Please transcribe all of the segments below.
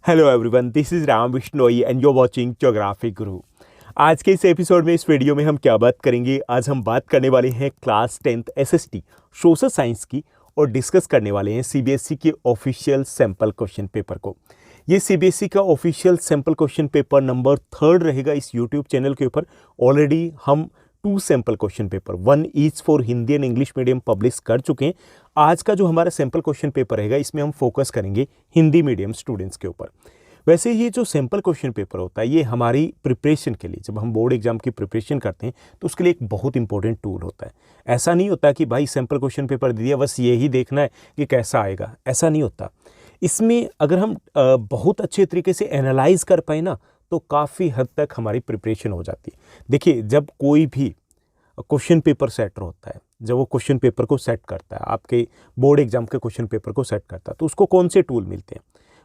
Hello everyone, this is Ram Vishnoi and you are watching Geography Guru. आज के इस episode में, इस वीडियो में हम क्या बात करेंगे? आज हम बात करने वाले हैं class 10th SST social science की और डिस्कस करने वाले हैं सीबीएसई के ऑफिशियल सैम्पल क्वेश्चन पेपर को। ये सीबीएसई का official sample question paper number 3 रहेगा इस यूट्यूब चैनल के ऊपर। ऑलरेडी हम 2 sample question paper, 1 each for Hindi and English medium publish कर चुके हैं। आज का जो हमारा सैम्पल क्वेश्चन पेपर रहेगा, इसमें हम फोकस करेंगे हिंदी मीडियम स्टूडेंट्स के ऊपर। वैसे ये जो सैम्पल क्वेश्चन पेपर होता है, ये हमारी प्रिपरेशन के लिए, जब हम बोर्ड एग्जाम की प्रिपरेशन करते हैं तो उसके लिए एक बहुत इंपॉर्टेंट टूल होता है। ऐसा नहीं होता कि भाई सैम्पल क्वेश्चन पेपर दे दिया, बस यही देखना है कि कैसा आएगा, ऐसा नहीं होता। इसमें अगर हम बहुत अच्छे तरीके से एनालाइज कर पाए ना, तो काफ़ी हद तक हमारी प्रिपरेशन हो जाती है। देखिए, जब कोई भी क्वेश्चन पेपर सेटर होता है, जब वो क्वेश्चन पेपर को सेट करता है, आपके बोर्ड एग्जाम के क्वेश्चन पेपर को सेट करता है, तो उसको कौन से टूल मिलते हैं?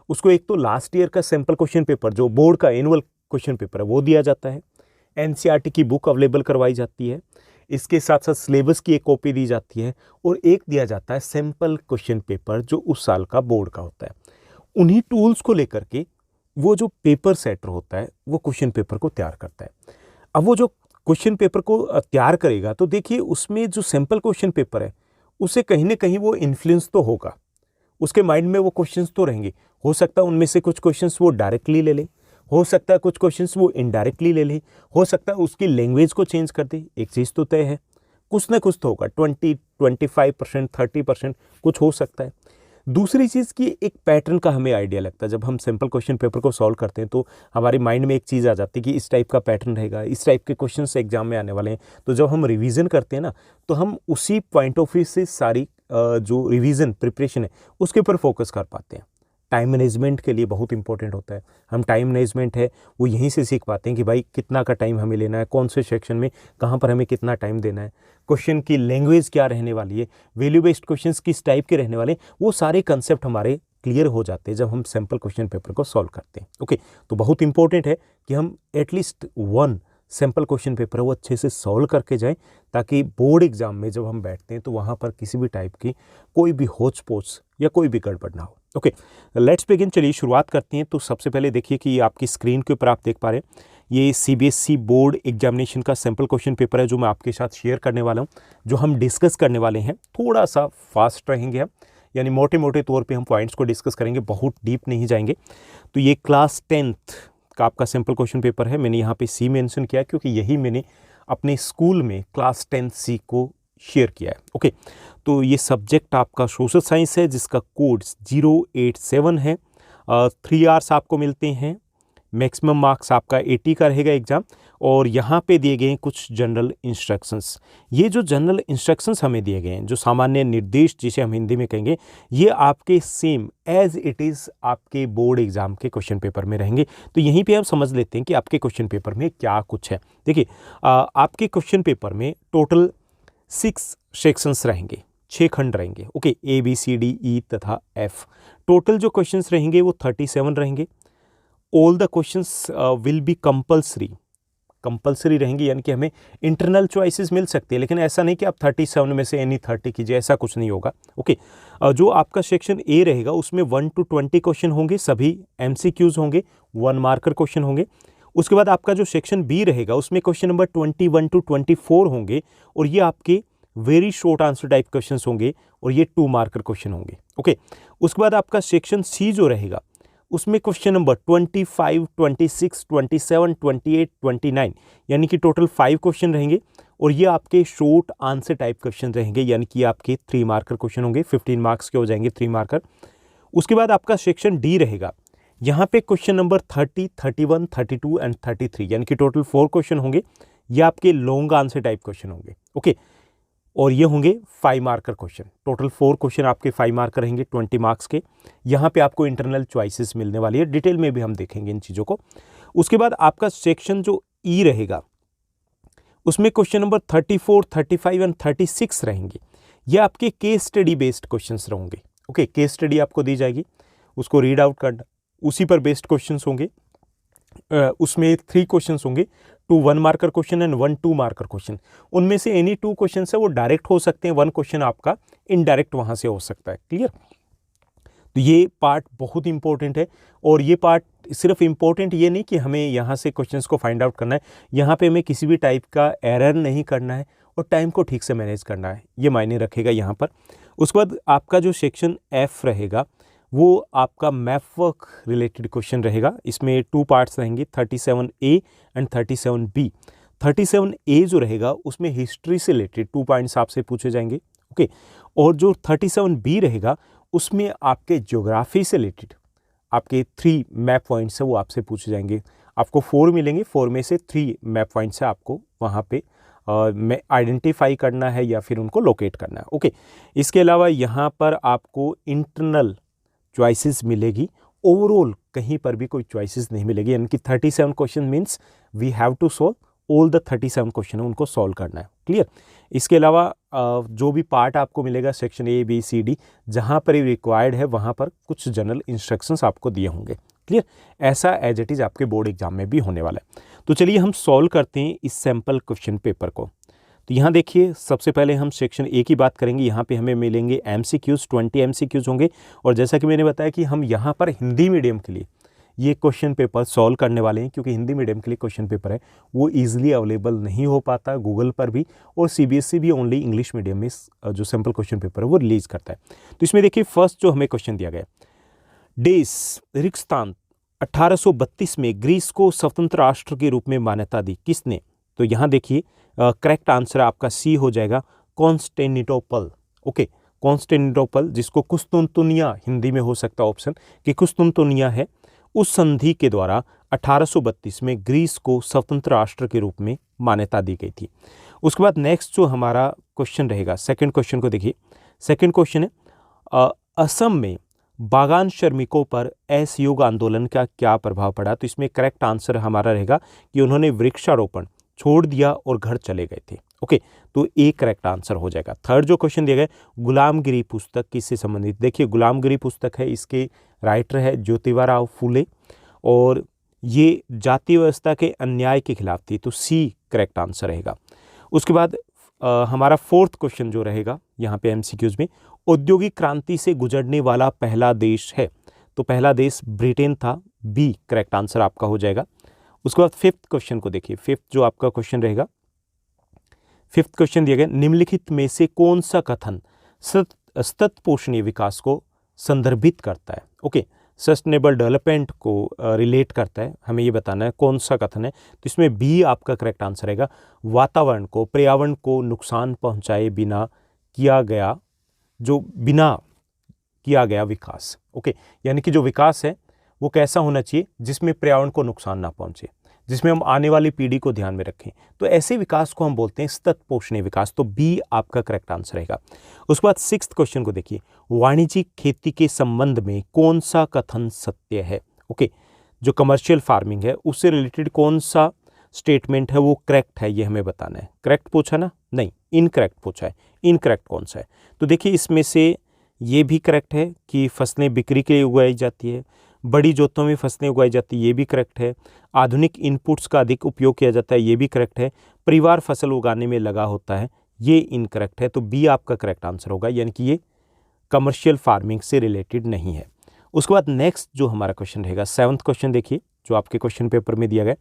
उसको एक तो लास्ट ईयर का सैम्पल क्वेश्चन पेपर, जो बोर्ड का एनुअल क्वेश्चन पेपर है, वो दिया जाता है। एनसीईआरटी की बुक अवेलेबल करवाई जाती है। इसके साथ साथ सिलेबस की एक कॉपी दी जाती है और एक दिया जाता है सैम्पल क्वेश्चन पेपर, जो उस साल का बोर्ड का होता है। उन्हीं टूल्स को लेकर के वो जो पेपर सेटर होता है, वो क्वेश्चन पेपर को तैयार करता है। अब वो जो क्वेश्चन पेपर को तैयार करेगा, तो देखिए उसमें जो सैम्पल क्वेश्चन पेपर है, उसे कहीं ना कहीं वो इन्फ्लुएंस तो होगा, उसके माइंड में वो क्वेश्चंस तो रहेंगे। हो सकता है उनमें से कुछ क्वेश्चंस वो डायरेक्टली ले ले, हो सकता है कुछ क्वेश्चंस वो इनडायरेक्टली ले ले, हो सकता है उसकी लैंग्वेज को चेंज कर दे। एक चीज़ तो तय है, कुछ ना कुछ तो होगा। 25%, 30% कुछ हो सकता है। दूसरी चीज़ की एक पैटर्न का हमें आइडिया लगता है। जब हम सिंपल क्वेश्चन पेपर को सॉल्व करते हैं, तो हमारे माइंड में एक चीज़ आ जाती है कि इस टाइप का पैटर्न रहेगा, इस टाइप के क्वेश्चंस एग्जाम में आने वाले हैं। तो जब हम रिवीजन करते हैं ना, तो हम उसी पॉइंट ऑफ व्यू से सारी जो रिवीजन प्रिपरेशन है, उसके ऊपर फोकस कर पाते हैं। टाइम मैनेजमेंट के लिए बहुत इंपॉर्टेंट होता है। हम टाइम मैनेजमेंट है वो यहीं से सीख पाते हैं कि भाई कितना का टाइम हमें लेना है, कौन से सेक्शन में कहाँ पर हमें कितना टाइम देना है, क्वेश्चन की लैंग्वेज क्या रहने वाली है, वैल्यू बेस्ड क्वेश्चंस किस टाइप के रहने वाले हैं, वो सारे कंसेप्ट हमारे क्लियर हो जाते हैं जब हम सैम्पल क्वेश्चन पेपर को सॉल्व करते हैं। ओके, तो बहुत इंपॉर्टेंट है कि हम एटलीस्ट 1 सैम्पल क्वेश्चन पेपर वो अच्छे से सॉल्व करके जाएं, ताकि बोर्ड एग्जाम में जब हम बैठते हैं तो वहाँ पर किसी भी टाइप की कोई भी होच पोच या कोई भी गड़बड़ ना हो। Okay, let's begin. चलिए शुरुआत करते हैं। तो सबसे पहले देखिए कि आपकी स्क्रीन के ऊपर आप देख पा रहे हैं, ये सीबीएसई बोर्ड एग्जामिनेशन का सैम्पल क्वेश्चन पेपर है, जो मैं आपके साथ शेयर करने वाला हूँ। जो हम डिस्कस करने वाले हैं, थोड़ा सा फास्ट रहेंगे हम, यानी मोटे मोटे तौर पे हम पॉइंट्स को डिस्कस करेंगे, बहुत डीप नहीं जाएंगे। तो ये क्लास 10th का आपका सैम्पल क्वेश्चन पेपर है। मैंने यहाँ पे सी मेंशन किया क्योंकि यही मैंने अपने स्कूल में क्लास 10th सी को शेयर किया है। ओके, तो ये सब्जेक्ट आपका सोशल साइंस है, जिसका कोड 087 है। 3 आवर्स आपको मिलते हैं। मैक्सिमम मार्क्स आपका 80 का रहेगा एग्जाम। और यहाँ पे दिए गए हैं कुछ जनरल इंस्ट्रक्शंस। ये जो जनरल इंस्ट्रक्शंस हमें दिए गए हैं, जो सामान्य निर्देश जिसे हम हिंदी में कहेंगे, ये आपके सेम एज इट इज़ आपके बोर्ड एग्जाम के क्वेश्चन पेपर में रहेंगे। तो यहीं पे हम समझ लेते हैं कि आपके क्वेश्चन पेपर में क्या कुछ है। देखिए, आपके क्वेश्चन पेपर में टोटल 6 सेक्शंस रहेंगे, 6 खंड रहेंगे। ओके, ABCDE तथा F। टोटल जो क्वेश्चंस रहेंगे वो 37 रहेंगे। All the questions will be compulsory रहेंगे, यानी कि हमें इंटरनल चॉइसेस मिल सकती है, लेकिन ऐसा नहीं कि आप 37 में से एनी 30 कीजिए, ऐसा कुछ नहीं होगा। ओके, जो आपका सेक्शन ए रहेगा, उसमें 1 to 20 क्वेश्चन होंगे, सभी MCQs होंगे, 1 मार्कर क्वेश्चन होंगे। उसके बाद आपका जो सेक्शन बी रहेगा, उसमें क्वेश्चन नंबर 21 to 24 होंगे, और ये आपके very short answer type questions होंगे, और ये 2 मार्कर क्वेश्चन होंगे। ओके, उसके बाद आपका सेक्शन सी जो रहेगा, उसमें क्वेश्चन नंबर 25, 26, 27, 28, 29, यानी कि टोटल 5 क्वेश्चन रहेंगे, और ये आपके शॉर्ट आंसर टाइप क्वेश्चन रहेंगे, यानी कि आपके 3 मार्कर क्वेश्चन होंगे। 15 मार्क्स के हो जाएंगे 3 मार्कर। उसके बाद आपका सेक्शन डी रहेगा, यहाँ पे क्वेश्चन नंबर 30, 31, 32 एंड 33, यानी कि टोटल 4 क्वेश्चन होंगे। ये आपके लॉन्ग आंसर टाइप क्वेश्चन होंगे। ओके, और ये होंगे 5 मार्कर क्वेश्चन। टोटल 4 क्वेश्चन आपके 5 मार्कर रहेंगे, 20 मार्क्स के। यहाँ पे आपको इंटरनल चॉइसेस मिलने वाली है, डिटेल में भी हम देखेंगे इन चीज़ों को। उसके बाद आपका सेक्शन जो ई रहेगा, उसमें क्वेश्चन नंबर 34, 35 एंड 36 रहेंगे। ये आपके केस स्टडी बेस्ड क्वेश्चंस रहेंगे। ओके, केस स्टडी आपको दी जाएगी, उसको रीड आउट करना, उसी पर बेस्ड क्वेश्चंस होंगे। उसमें 3 क्वेश्चंस होंगे, 2 1 marker question and 1 2 marker question. उनमें से एनी 2 क्वेश्चन है वो डायरेक्ट हो सकते हैं, 1 क्वेश्चन आपका इनडायरेक्ट वहां से हो सकता है। क्लियर? तो ये पार्ट बहुत इंपॉर्टेंट है। और ये पार्ट सिर्फ इम्पोर्टेंट ये नहीं कि हमें यहाँ से क्वेश्चंस को फाइंड आउट करना है, यहाँ पे हमें किसी भी टाइप का एरर नहीं करना है और टाइम को ठीक से मैनेज करना है, ये मायने रखेगा यहाँ पर। उसके बाद आपका जो सेक्शन F रहेगा वो आपका मैप वर्क रिलेटेड क्वेश्चन रहेगा। इसमें 2 पार्ट्स रहेंगे, 37A एंड 37B। 37A जो रहेगा उसमें हिस्ट्री से रिलेटेड 2 पॉइंट्स आपसे पूछे जाएंगे, ओके। और जो 37B रहेगा उसमें आपके ज्योग्राफी से रिलेटेड आपके 3 मैप पॉइंट्स है वो आपसे पूछे जाएंगे। आपको 4 मिलेंगे, 4 में से 3 मैप पॉइंट्स है आपको वहाँ पे में आइडेंटिफाई करना है या फिर उनको लोकेट करना है, ओके। इसके अलावा यहाँ पर आपको इंटरनल चॉइसेस मिलेगी, ओवरऑल कहीं पर भी कोई चॉइसेस नहीं मिलेगी। यानी कि 37 question means we have to solve all the 37 question है, उनको सॉल्व करना है, क्लियर। इसके अलावा जो भी पार्ट आपको मिलेगा section A B C D, जहाँ पर रिक्वायर्ड है वहाँ पर कुछ जनरल इंस्ट्रक्शंस आपको दिए होंगे, क्लियर। ऐसा एज इट इज़ आपके बोर्ड एग्जाम में भी होने वाला है। तो चलिए हम सॉल्व करते हैं इस सैम्पल क्वेश्चन पेपर को। तो यहाँ देखिए, सबसे पहले हम सेक्शन A की बात करेंगे। यहाँ पे हमें मिलेंगे MCQs, 20 MCQs होंगे। और जैसा कि मैंने बताया कि हम यहाँ पर हिंदी मीडियम के लिए ये क्वेश्चन पेपर सॉल्व करने वाले हैं, क्योंकि हिंदी मीडियम के लिए क्वेश्चन पेपर है वो ईजिली अवेलेबल नहीं हो पाता गूगल पर भी, और CBSE भी ओनली इंग्लिश मीडियम में जो सैम्पल क्वेश्चन पेपर है वो रिलीज करता है। तो इसमें देखिए फर्स्ट जो हमें क्वेश्चन दिया गया, डेस रिक्स्तान 1832 में ग्रीस को स्वतंत्र राष्ट्र के रूप में मान्यता दी, किसने? तो यहाँ देखिए करेक्ट आंसर आपका C हो जाएगा, कॉन्स्टेंटिनोपल, ओके। कॉन्स्टेंटिनोपल, जिसको कुस्तुनतुनिया हिंदी में हो सकता है ऑप्शन कि कुस्तुनतुनिया है, उस संधि के द्वारा 1832 में ग्रीस को स्वतंत्र राष्ट्र के रूप में मान्यता दी गई थी। उसके बाद नेक्स्ट जो हमारा क्वेश्चन रहेगा, सेकंड क्वेश्चन को देखिए। सेकंड क्वेश्चन है असम में बागान श्रमिकों पर असहयोग आंदोलन का क्या प्रभाव पड़ा? तो इसमें करेक्ट आंसर हमारा रहेगा कि उन्होंने वृक्षारोपण छोड़ दिया और घर चले गए थे, ओके। तो ए करेक्ट आंसर हो जाएगा। थर्ड जो क्वेश्चन दिया गया, गुलामगिरी पुस्तक किससे संबंधित? देखिए गुलामगिरी पुस्तक है, इसके राइटर है ज्योतिबा फूले, और ये जाति व्यवस्था के अन्याय के खिलाफ थी, तो सी करेक्ट आंसर रहेगा। उसके बाद हमारा फोर्थ क्वेश्चन जो रहेगा यहाँ पे MCQs में, औद्योगिक क्रांति से गुजरने वाला पहला देश है, तो पहला देश ब्रिटेन था, बी करेक्ट आंसर आपका हो जाएगा। उसके बाद फिफ्थ क्वेश्चन को देखिए। फिफ्थ जो आपका क्वेश्चन रहेगा, फिफ्थ क्वेश्चन दिया गया, निम्नलिखित में से कौन सा कथन सतत पोषणीय विकास को संदर्भित करता है? ओके, सस्टेनेबल डेवलपमेंट को रिलेट करता है, हमें ये बताना है कौन सा कथन है। तो इसमें बी आपका करेक्ट आंसर रहेगा, वातावरण को, पर्यावरण को नुकसान पहुंचाए बिना किया गया विकास। ओके, यानी कि जो विकास है वो कैसा होना चाहिए जिसमें पर्यावरण को नुकसान ना पहुंचे, जिसमें हम आने वाली पीढ़ी को ध्यान में रखें, तो ऐसे विकास को हम बोलते हैं सतत पोषणीय विकास। तो बी आपका करेक्ट आंसर रहेगा। उसके बाद सिक्स्थ क्वेश्चन को देखिए, वाणिज्यिक खेती के संबंध में कौन सा कथन सत्य है? ओके, जो कमर्शियल फार्मिंग है उससे रिलेटेड कौन सा स्टेटमेंट है वो करेक्ट है, ये हमें बताना है। करेक्ट पूछा ना? नहीं, इनकरेक्ट पूछा है। इनकरेक्ट कौन सा है? तो देखिए इसमें से ये भी करेक्ट है कि फसलें बिक्री के लिए उगाई जाती है, बड़ी जोतों में फसलें उगाई जाती है, ये भी करेक्ट है। आधुनिक इनपुट्स का अधिक उपयोग किया जाता है, ये भी करेक्ट है। परिवार फसल उगाने में लगा होता है, ये इनकरेक्ट है। तो बी आपका करेक्ट आंसर होगा, यानी कि ये कमर्शियल फार्मिंग से रिलेटेड नहीं है। उसके बाद नेक्स्ट जो हमारा क्वेश्चन रहेगा, सेवंथ क्वेश्चन देखिए जो आपके क्वेश्चन पेपर में दिया गया।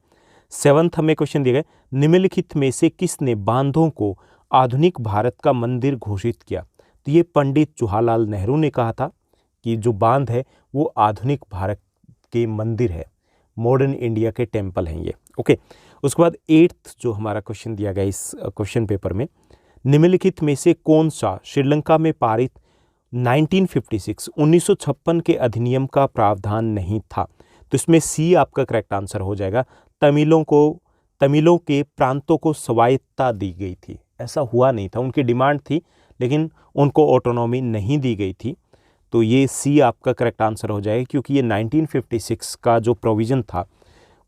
सेवंथ हमें क्वेश्चन दिया गया, निम्नलिखित में से किसने बांधों को आधुनिक भारत का मंदिर घोषित किया? तो ये पंडित जवाहरलाल नेहरू ने कहा था कि जो बांध है वो आधुनिक भारत के मंदिर है, मॉडर्न इंडिया के टेम्पल हैं ये। ओके, उसके बाद एट्थ जो हमारा क्वेश्चन दिया गया इस क्वेश्चन पेपर में, निम्नलिखित में से कौन सा श्रीलंका में पारित 1956 के अधिनियम का प्रावधान नहीं था? तो इसमें सी आपका करेक्ट आंसर हो जाएगा, तमिलों के प्रांतों को स्वायत्तता दी गई थी। ऐसा हुआ नहीं था, उनकी डिमांड थी लेकिन उनको ऑटोनॉमी नहीं दी गई थी। तो ये सी आपका करेक्ट आंसर हो जाएगा, क्योंकि ये 1956 का जो प्रोविज़न था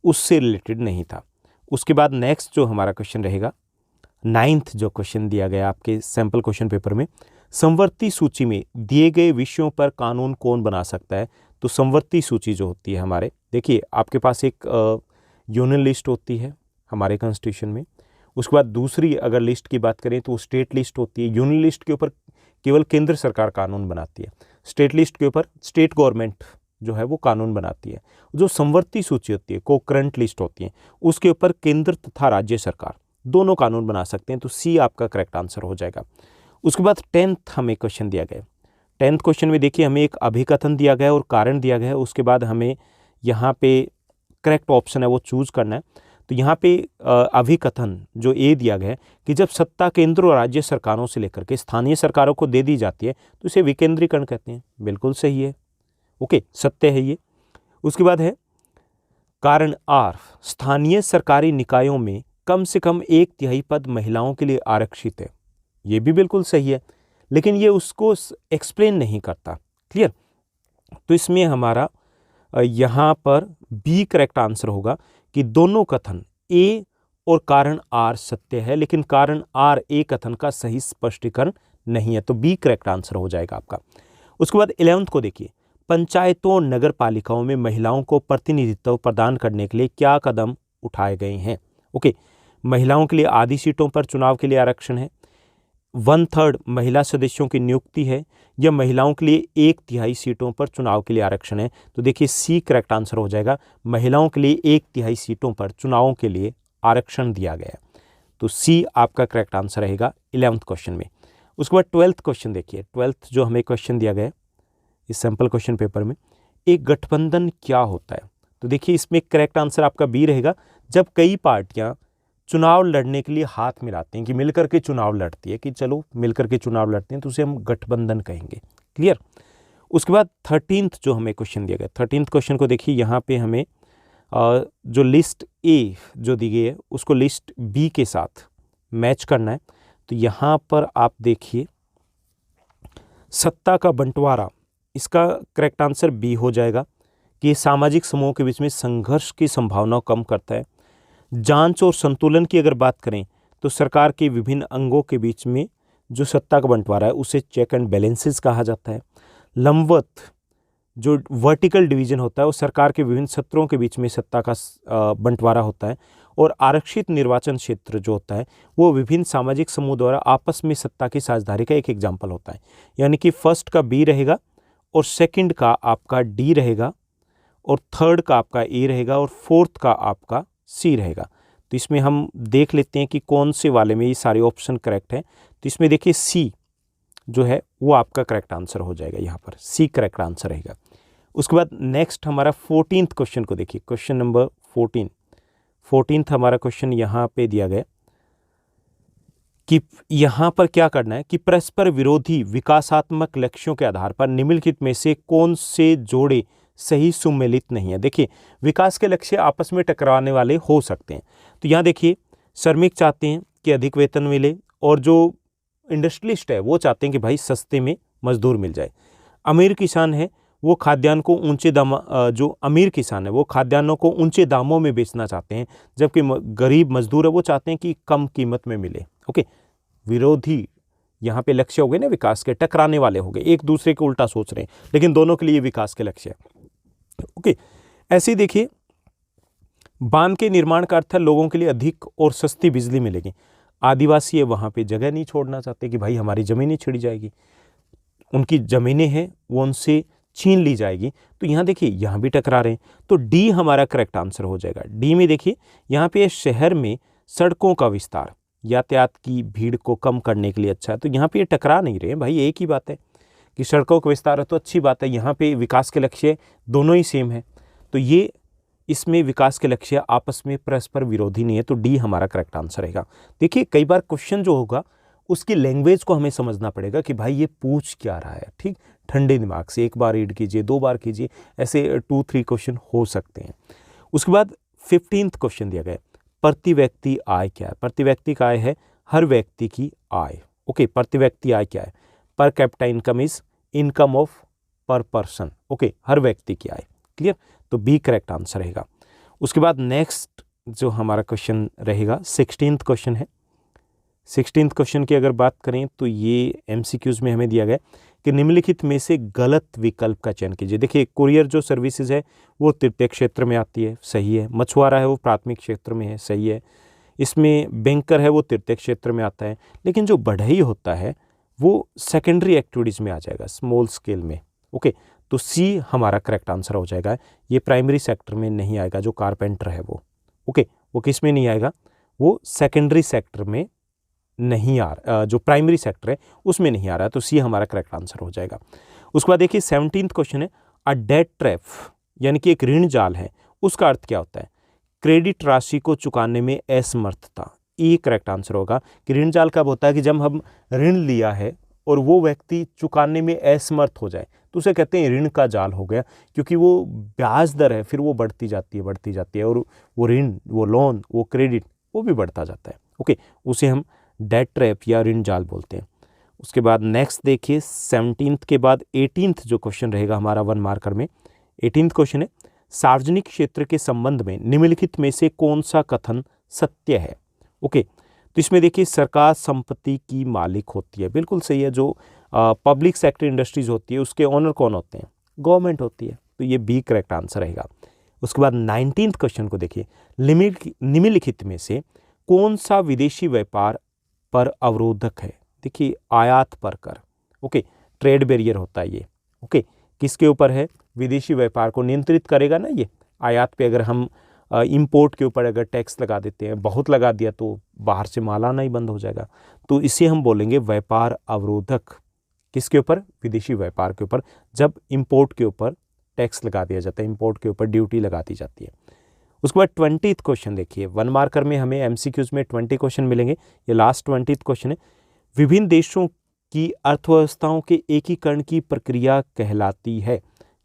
उससे रिलेटेड नहीं था। उसके बाद नेक्स्ट जो हमारा क्वेश्चन रहेगा, नाइन्थ जो क्वेश्चन दिया गया आपके सैम्पल क्वेश्चन पेपर में, संवर्ती सूची में दिए गए विषयों पर कानून कौन बना सकता है? तो संवर्ती सूची जो होती है हमारे, देखिए आपके पास एक यूनियन लिस्ट होती है हमारे कॉन्स्टिट्यूशन में। उसके बाद दूसरी अगर लिस्ट की बात करें तो स्टेट लिस्ट होती है। यूनियन लिस्ट के ऊपर केवल केंद्र सरकार कानून बनाती है, स्टेट लिस्ट के ऊपर स्टेट गवर्नमेंट जो है वो कानून बनाती है। जो संवर्ती सूची होती है, कोकरेंट लिस्ट होती है, उसके ऊपर केंद्र तथा राज्य सरकार दोनों कानून बना सकते हैं। तो सी आपका करेक्ट आंसर हो जाएगा। उसके बाद 10th हमें क्वेश्चन दिया गया है। 10th क्वेश्चन में देखिए हमें एक अभिकथन दिया गया है और कारण दिया गया है। उसके बाद हमें यहाँ पे करेक्ट ऑप्शन है वो चूज करना है। तो यहाँ पे अभिकथन जो ए दिया गया है कि जब सत्ता केंद्र और राज्य सरकारों से लेकर के स्थानीय सरकारों को दे दी जाती है तो इसे विकेंद्रीकरण कहते हैं। बिल्कुल सही है, ओके, सत्य है ये। उसके बाद है कारण आर, स्थानीय सरकारी निकायों में कम से कम 1/3 पद महिलाओं के लिए आरक्षित है। ये भी बिल्कुल सही है, लेकिन ये उसको एक्सप्लेन नहीं करता। क्लियर? तो इसमें हमारा यहाँ पर बी करेक्ट आंसर होगा कि दोनों कथन ए और कारण आर सत्य है, लेकिन कारण आर ए कथन का सही स्पष्टीकरण नहीं है। तो बी करेक्ट आंसर हो जाएगा आपका। उसके बाद 11th को देखिए, पंचायतों और नगर पालिकाओं में महिलाओं को प्रतिनिधित्व प्रदान करने के लिए क्या कदम उठाए गए हैं। ओके, महिलाओं के लिए आधी सीटों पर चुनाव के लिए आरक्षण है, 1/3 महिला सदस्यों की नियुक्ति है, या महिलाओं के लिए 1/3 सीटों पर चुनाव के लिए आरक्षण है। तो देखिए सी करेक्ट आंसर हो जाएगा, महिलाओं के लिए 1/3 सीटों पर चुनावों के लिए आरक्षण दिया गया है। तो सी आपका करेक्ट आंसर रहेगा 11th क्वेश्चन में। उसके बाद 12th क्वेश्चन देखिए, 12th जो हमें क्वेश्चन दिया गया है इस सैम्पल क्वेश्चन पेपर में, एक गठबंधन क्या होता है। तो देखिए इसमें करेक्ट आंसर आपका बी रहेगा, जब कई पार्टियां चुनाव लड़ने के लिए हाथ मिलाती हैं, कि मिलकर के चुनाव लड़ती है, कि चलो मिलकर के चुनाव लड़ते हैं, तो उसे हम गठबंधन कहेंगे। क्लियर? उसके बाद 13th जो हमें क्वेश्चन दिया गया, 13th क्वेश्चन को देखिए, यहाँ पे हमें जो लिस्ट ए जो दी गई है उसको लिस्ट बी के साथ मैच करना है। तो यहाँ पर आप देखिए सत्ता का बंटवारा, इसका करेक्ट आंसर बी हो जाएगा कि सामाजिक समूहों के बीच में संघर्ष की संभावना को कम करता है। जांच और संतुलन की अगर बात करें तो सरकार के विभिन्न अंगों के बीच में जो सत्ता का बंटवारा है उसे चेक एंड बैलेंसेस कहा जाता है। लंबवत जो वर्टिकल डिवीजन होता है वो सरकार के विभिन्न सत्रों के बीच में सत्ता का बंटवारा होता है। और आरक्षित निर्वाचन क्षेत्र जो होता है वो विभिन्न सामाजिक समूह द्वारा आपस में सत्ता की साझेदारी का एक एग्जाम्पल होता है। यानी कि फर्स्ट का बी रहेगा और सेकंड का आपका डी रहेगा और थर्ड का आपका ए रहेगा और फोर्थ का आपका सी रहेगा। तो इसमें हम देख लेते हैं कि कौन से वाले में ये सारे ऑप्शन करेक्ट है। तो इसमें देखिए सी जो है वो आपका करेक्ट आंसर हो जाएगा, यहाँ पर सी करेक्ट आंसर रहेगा। उसके बाद नेक्स्ट हमारा 14th क्वेश्चन को देखिए, क्वेश्चन नंबर 14th हमारा क्वेश्चन यहाँ पे दिया गया कि यहाँ पर क्या करना है कि परस्पर विरोधी विकासात्मक लक्ष्यों के आधार पर निम्नलिखित में से कौन से जोड़े सही सुमेलित नहीं है। देखिए विकास के लक्ष्य आपस में टकराने वाले हो सकते हैं। तो यहाँ देखिए श्रमिक चाहते हैं कि अधिक वेतन मिले और जो इंडस्ट्रियलिस्ट है वो चाहते हैं कि भाई सस्ते में मजदूर मिल जाए। अमीर किसान है वो खाद्यान्न को ऊंचे दाम जो अमीर किसान है वो खाद्यान्नों को ऊंचे दामों में बेचना चाहते हैं, जबकि गरीब मजदूर है वो चाहते हैं कि कम कीमत में मिले। ओके, विरोधी यहाँ पे लक्ष्य हो गए ना विकास के, टकराने वाले हो गए, एक दूसरे के उल्टा सोच रहे हैं, लेकिन दोनों के लिए विकास के लक्ष्य है। ओके, ऐसे ही देखिए बांध के निर्माण का अर्थ है लोगों के लिए अधिक और सस्ती बिजली मिलेगी। आदिवासी है वहाँ पे जगह नहीं छोड़ना चाहते कि भाई हमारी ज़मीनें छिड़ जाएगी, उनकी ज़मीनें हैं वो उनसे छीन ली जाएगी। तो यहाँ देखिए यहाँ भी टकरा रहे हैं। तो डी हमारा करेक्ट आंसर हो जाएगा। डी में देखिए यहाँ पे शहर में सड़कों का विस्तार यातायात की भीड़ को कम करने के लिए अच्छा है। तो यहाँ पे ये टकरा नहीं रहे हैं भाई, एक ही बात है कि सड़कों का विस्तार है तो अच्छी बात है। यहाँ पे विकास के लक्ष्य दोनों ही सेम है, तो ये इसमें विकास के लक्ष्य आपस में परस्पर विरोधी नहीं है। तो डी हमारा करेक्ट आंसर रहेगा। देखिए कई बार क्वेश्चन जो होगा उसकी लैंग्वेज को हमें समझना पड़ेगा कि भाई ये पूछ क्या रहा है। ठीक, ठंडे दिमाग से एक बार रीड कीजिए, 2 बार कीजिए, ऐसे 2-3 क्वेश्चन हो सकते हैं। उसके बाद 15th क्वेश्चन दिया गया प्रति व्यक्ति आय क्या है। प्रति व्यक्ति का आय है हर व्यक्ति की आय। ओके, प्रति व्यक्ति आय क्या है? Per capita income is income of पर पर्सन। ओके, हर व्यक्ति की आय। क्लियर? तो बी करेक्ट आंसर रहेगा। उसके बाद नेक्स्ट जो हमारा क्वेश्चन रहेगा 16th क्वेश्चन है। 16th क्वेश्चन की अगर बात करें तो ये MCQs में हमें दिया गया कि निम्नलिखित में से गलत विकल्प का चयन कीजिए। देखिए कुरियर जो सर्विसेज है वो तृतीय क्षेत्र में आती है, सही है। मछुआरा है वो प्राथमिक क्षेत्र में है, सही है। इसमें बैंकर है वो तृतीय क्षेत्र में आता है, लेकिन जो बढ़ई होता है वो सेकेंडरी एक्टिविटीज़ में आ जाएगा, स्मॉल स्केल में। ओके, तो सी हमारा करेक्ट आंसर हो जाएगा। ये प्राइमरी सेक्टर में नहीं आएगा, जो कारपेंटर है वो। ओके, वो किस में नहीं आएगा, वो सेकेंडरी सेक्टर में नहीं आ रहा, जो प्राइमरी सेक्टर है उसमें नहीं आ रहा है, तो सी हमारा करेक्ट आंसर हो जाएगा। उसके बाद देखिए 17th क्वेश्चन है, अ डेट ट्रैप यानी कि एक ऋण जाल है, उसका अर्थ क्या होता है, क्रेडिट राशि को चुकाने में असमर्थता। ये करेक्ट आंसर होगा कि ऋण जाल कब होता है कि जब हम ऋण लिया है और वो व्यक्ति चुकाने में असमर्थ हो जाए, तो उसे कहते हैं ऋण का जाल हो गया, क्योंकि वो ब्याज दर है फिर वो बढ़ती जाती है और वो ऋण, वो लोन, वो क्रेडिट वो भी बढ़ता जाता है। ओके, उसे हम डेट ट्रैप या ऋण जाल बोलते हैं। उसके बाद नेक्स्ट देखिए 17th के बाद 18th जो क्वेश्चन रहेगा हमारा 1 मार्कर में, 18th क्वेश्चन है, सार्वजनिक क्षेत्र के संबंध में निम्नलिखित में से कौन सा कथन सत्य है। ओके, तो इसमें देखिए सरकार संपत्ति की मालिक होती है, बिल्कुल सही है। जो पब्लिक सेक्टर इंडस्ट्रीज होती है उसके ओनर कौन होते हैं, गवर्नमेंट होती है, तो ये बी करेक्ट आंसर रहेगा। उसके बाद 19th क्वेश्चन को देखिए, निम्नलिखित में से कौन सा विदेशी व्यापार पर अवरोधक है। देखिए आयात पर कर, ओके, ट्रेड बैरियर होता है ये। ओके, किसके ऊपर है, विदेशी व्यापार को नियंत्रित करेगा ना ये। आयात पे अगर हम इंपोर्ट के ऊपर अगर टैक्स लगा देते हैं, बहुत लगा दिया तो बाहर से माल आना ही बंद हो जाएगा, तो इसे हम बोलेंगे व्यापार अवरोधक। किसके ऊपर, विदेशी व्यापार के ऊपर, जब इंपोर्ट के ऊपर टैक्स लगा दिया जाता है, इंपोर्ट के ऊपर ड्यूटी लगा दी जाती है। उसके बाद 20th क्वेश्चन देखिए, 1 मार्कर में हमें एमसीक्यूज में 20 क्वेश्चन मिलेंगे। ये लास्ट 20th क्वेश्चन है, विभिन्न देशों की अर्थव्यवस्थाओं के एकीकरण की प्रक्रिया कहलाती है,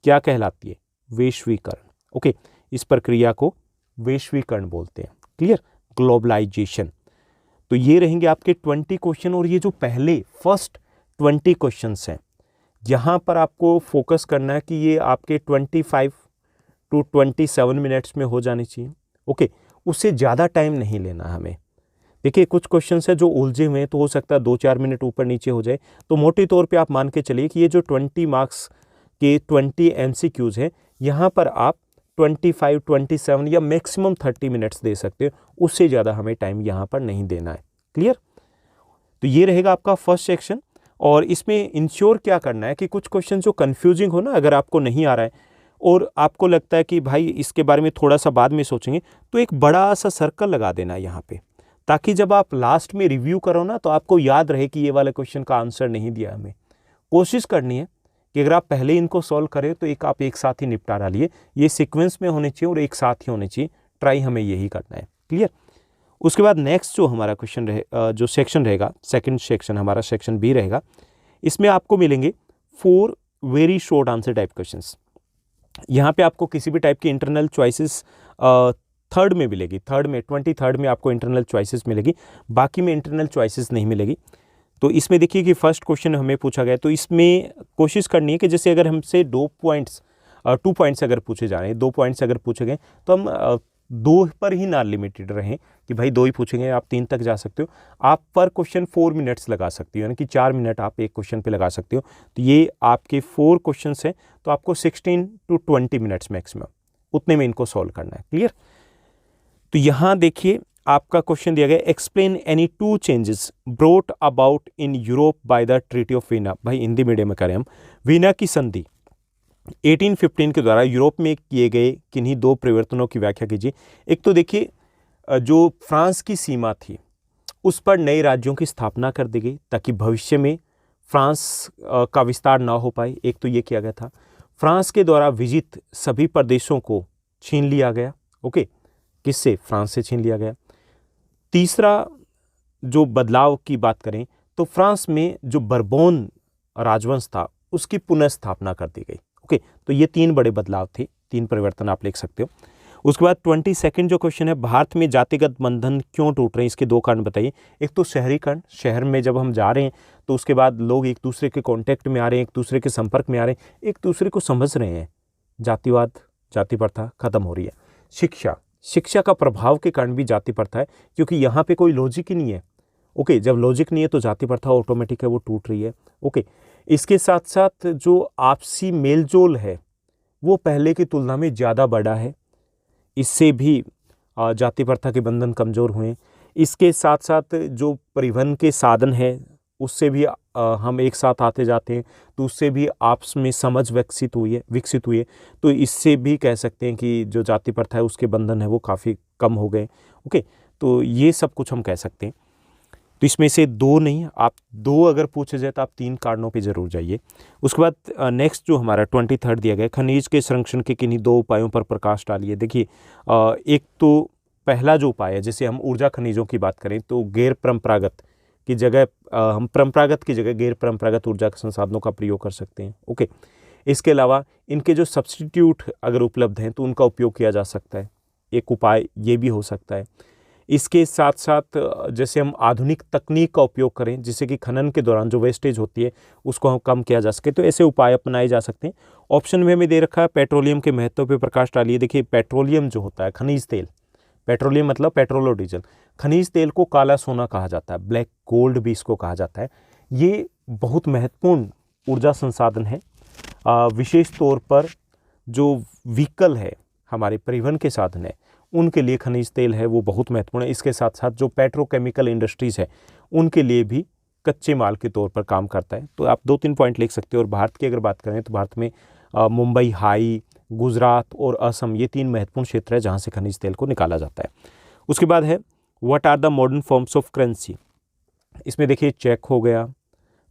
क्या कहलाती है, वैश्वीकरण। ओके, इस प्रक्रिया को वैश्वीकरण बोलते हैं, क्लियर, ग्लोबलाइजेशन। तो ये रहेंगे आपके 20 क्वेश्चन, और ये जो पहले फर्स्ट 20 क्वेश्चंस हैं, यहाँ पर आपको फोकस करना है कि ये आपके 25 to 27 मिनट्स में हो जानी चाहिए। ओके, उससे ज़्यादा टाइम नहीं लेना हमें। देखिए कुछ क्वेश्चंस है जो उलझे हुए हैं, तो हो सकता है 2-4 मिनट ऊपर नीचे हो जाए, तो मोटे तौर पे आप मान के चलिए कि ये जो 20 मार्क्स के 20 एमसीक्यूज हैं, यहाँ पर आप 25, 27 या मैक्सिमम 30 मिनट्स दे सकते हो, उससे ज़्यादा हमें टाइम यहाँ पर नहीं देना है, क्लियर। तो ये रहेगा आपका फर्स्ट सेक्शन, और इसमें इंश्योर क्या करना है कि कुछ क्वेश्चन जो कन्फ्यूजिंग हो ना, अगर आपको नहीं आ रहा है और आपको लगता है कि भाई इसके बारे में थोड़ा सा बाद में सोचेंगे, तो एक बड़ा सा सर्कल लगा देना यहाँ पे, ताकि जब आप लास्ट में रिव्यू करो ना, तो आपको याद रहे कि ये वाले क्वेश्चन का आंसर नहीं दिया हमें। कोशिश करनी है कि अगर आप पहले इनको सॉल्व करें तो आप एक साथ ही निपटा डालिए, ये सीक्वेंस में होने चाहिए और एक साथ ही होने चाहिए, ट्राई हमें यही करना है, क्लियर। उसके बाद नेक्स्ट जो हमारा क्वेश्चन जो सेक्शन रहेगा, सेकंड सेक्शन हमारा सेक्शन बी रहेगा, इसमें आपको मिलेंगे 4 very short answer type questions. यहाँ पे आपको किसी भी टाइप की इंटरनल चॉइसेस थर्ड में मिलेगी, थर्ड में 23rd में आपको इंटरनल चॉइसेस मिलेगी, बाकी में इंटरनल चॉइसेस नहीं मिलेगी। तो इसमें देखिए कि फर्स्ट क्वेश्चन हमें पूछा गया, तो इसमें कोशिश करनी है कि जैसे अगर हमसे 2 पॉइंट्स अगर पूछे जा रहे हैं, 2 पॉइंट्स अगर पूछे गए, तो हम 2 पर ही ना लिमिटेड रहें कि भाई 2 ही पूछेंगे, आप 3 तक जा सकते हो। आप पर क्वेश्चन 4 मिनट्स लगा सकते हो, यानी कि 4 मिनट आप एक क्वेश्चन पे लगा सकते हो। तो ये आपके 4 क्वेश्चंस हैं, तो आपको 16 to 20 मिनट्स मैक्सिमम, उतने में इनको सॉल्व करना है, क्लियर। तो यहाँ देखिए आपका क्वेश्चन दिया गया, explain any 2 changes brought about in Europe by the treaty of Veena. भाई हिंदी मीडियम में करें हम, वीना की संधि 1815 के द्वारा यूरोप में किए गए किन्हीं 2 परिवर्तनों की व्याख्या कीजिए। एक तो देखिए जो फ्रांस की सीमा थी उस पर नए राज्यों की स्थापना कर दी गई, ताकि भविष्य में फ्रांस का विस्तार ना हो पाए। एक तो ये किया गया था। फ्रांस के द्वारा विजित सभी प्रदेशों को छीन लिया गया। ओके, किससे, फ्रांस से छीन लिया गया। तीसरा जो बदलाव की बात करें तो फ्रांस में जो बर्बोन राजवंश था उसकी पुनर्स्थापना कर दी गई। ओके, तो ये 3 बड़े बदलाव थे, 3 परिवर्तन आप लिख सकते हो। उसके बाद 22nd जो क्वेश्चन है, भारत में जातिगत बंधन क्यों टूट रहे हैं, इसके 2 कारण बताइए। एक तो शहरीकरण, शहर में जब हम जा रहे हैं तो उसके बाद लोग एक दूसरे के कांटेक्ट में आ रहे हैं, एक दूसरे के संपर्क में आ रहे हैं, एक दूसरे को समझ रहे हैं, जातिवाद, जाति प्रथा खत्म हो रही है। शिक्षा का प्रभाव के कारण भी जाति प्रथा है, क्योंकि यहाँ पे कोई लॉजिक ही नहीं है। ओके, जब लॉजिक नहीं है तो जाति प्रथा ऑटोमेटिक है, वो टूट रही है। ओके, इसके साथ साथ जो आपसी मेलजोल है वो पहले की तुलना में ज़्यादा बड़ा है, इससे भी जाति प्रथा के बंधन कमज़ोर हुए। इसके साथ साथ जो परिवहन के साधन है, उससे भी हम एक साथ आते जाते हैं, तो उससे भी आपस में समझ विकसित हुई है। तो इससे भी कह सकते हैं कि जो जाति प्रथा है उसके बंधन है वो काफ़ी कम हो गए। ओके, तो ये सब कुछ हम कह सकते हैं। तो इसमें से 2 नहीं, आप 2 अगर पूछे जाए तो आप 3 कारणों पे ज़रूर जाइए। उसके बाद नेक्स्ट जो हमारा 23 दिया गया, खनिज के संरक्षण के किन्हीं 2 उपायों पर प्रकाश डालिए। देखिए एक तो पहला जो उपाय है, जैसे हम ऊर्जा खनिजों की बात करें तो गैर परंपरागत की जगह हम परंपरागत की जगह गैर परंपरागत ऊर्जा के संसाधनों का प्रयोग कर सकते हैं। ओके, इसके अलावा इनके जो सब्स्टिट्यूट अगर उपलब्ध हैं तो उनका उपयोग किया जा सकता है, एक उपाय ये भी हो सकता है। इसके साथ साथ जैसे हम आधुनिक तकनीक का उपयोग करें जिससे कि खनन के दौरान जो वेस्टेज होती है उसको हम कम किया जा सके, तो ऐसे उपाय अपनाए जा सकते हैं। ऑप्शन में हमें दे रखा है पेट्रोलियम के महत्व पर प्रकाश डालिए। देखिए पेट्रोलियम जो होता है खनिज तेल, पेट्रोलियम मतलब पेट्रोल और डीजल, खनिज तेल को काला सोना कहा जाता है, ब्लैक गोल्ड भी इसको कहा जाता है। ये बहुत महत्वपूर्ण ऊर्जा संसाधन है। विशेष तौर पर जो व्हीकल है, हमारे परिवहन के साधन है, उनके लिए खनिज तेल है वो बहुत महत्वपूर्ण है। इसके साथ साथ जो पेट्रोकेमिकल इंडस्ट्रीज़ है उनके लिए भी कच्चे माल के तौर पर काम करता है। तो आप 2-3 पॉइंट लिख सकते हो। और भारत की अगर बात करें तो भारत में मुंबई हाई, गुजरात और असम, ये 3 महत्वपूर्ण क्षेत्र है जहाँ से खनिज तेल को निकाला जाता है। उसके बाद है what are the modern forms of currency. इसमें देखिए चेक हो गया,